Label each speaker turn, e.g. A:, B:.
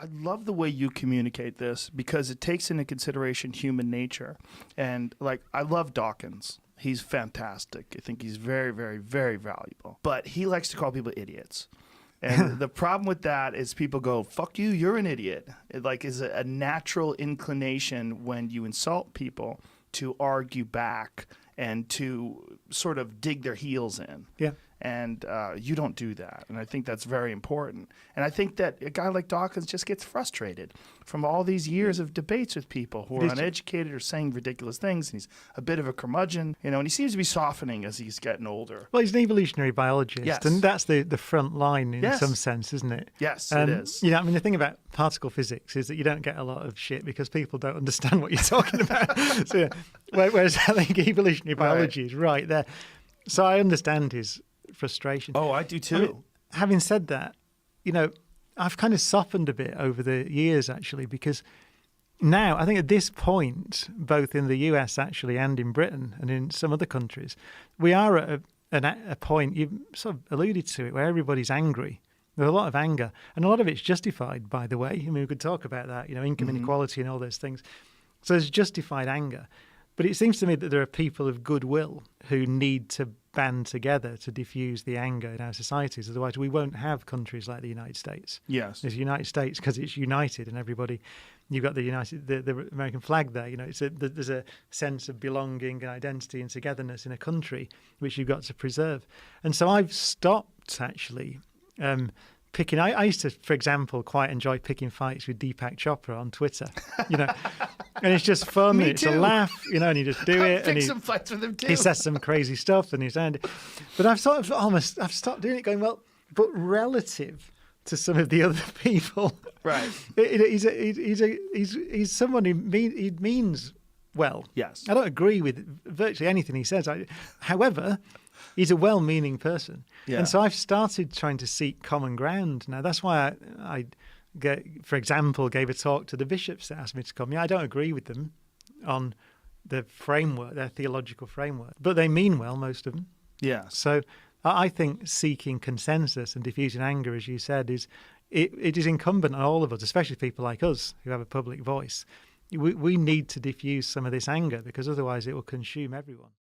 A: I love the way you communicate this because it takes into consideration human nature. And like, I love Dawkins. He's fantastic. I think he's very, very, very valuable. But he likes to call people idiots. And the problem with that is people go, fuck you, you're an idiot. It like is a natural inclination when you insult people to argue back and to sort of dig their heels in.
B: Yeah.
A: And you don't do that. And I think that's very important. And I think that a guy like Dawkins just gets frustrated from all these years of debates with people who are uneducated or saying ridiculous things. And he's a bit of a curmudgeon, you know, and he seems to be softening as he's getting older.
B: Well, he's an evolutionary biologist.
A: Yes.
B: And that's the front line in some sense, isn't it?
A: Yes, it is.
B: You know, I mean, the thing about particle physics is that you don't get a lot of shit because people don't understand what you're talking about. So, yeah. Whereas I think evolutionary biology is right there. So I understand his frustration.
A: Oh, I do too.
B: I mean, having said that, you know, I've kind of softened a bit over the years actually, because now I think at this point, both in the US actually and in Britain and in some other countries, we are at a point, you sort of alluded to it, where everybody's angry. There's a lot of anger, and a lot of it's justified, by the way. I mean, we could talk about that, you know, income inequality and all those things. So there's justified anger. But it seems to me that there are people of goodwill who need to band together to diffuse the anger in our societies. Otherwise, we won't have countries like the United States.
A: Yes.
B: There's the United States because it's united and everybody, you've got the American flag there. You know, there's a sense of belonging and identity and togetherness in a country which you've got to preserve. And so I've stopped actually picking. I used to, for example, quite enjoy picking fights with Deepak Chopra on Twitter. You know, and it's just fun.
A: Me
B: and it's
A: too.
B: a laugh, you know, and you just do it.
A: Pick
B: And
A: some fights with him too.
B: he says some crazy stuff, and he's but I've sort of I've stopped doing it. Going well, but relative to some of the other people,
A: right?
B: He's someone who means well.
A: Yes,
B: I don't agree with virtually anything he says. However, he's a well-meaning person.
A: Yeah.
B: And so I've started trying to seek common ground. Now, that's why I for example, gave a talk to the bishops that asked me to come. Yeah, I don't agree with them on the framework, their theological framework, but they mean well, most of them.
A: Yeah.
B: So I think seeking consensus and diffusing anger, as you said, it is incumbent on all of us, especially people like us who have a public voice. We need to diffuse some of this anger because otherwise it will consume everyone.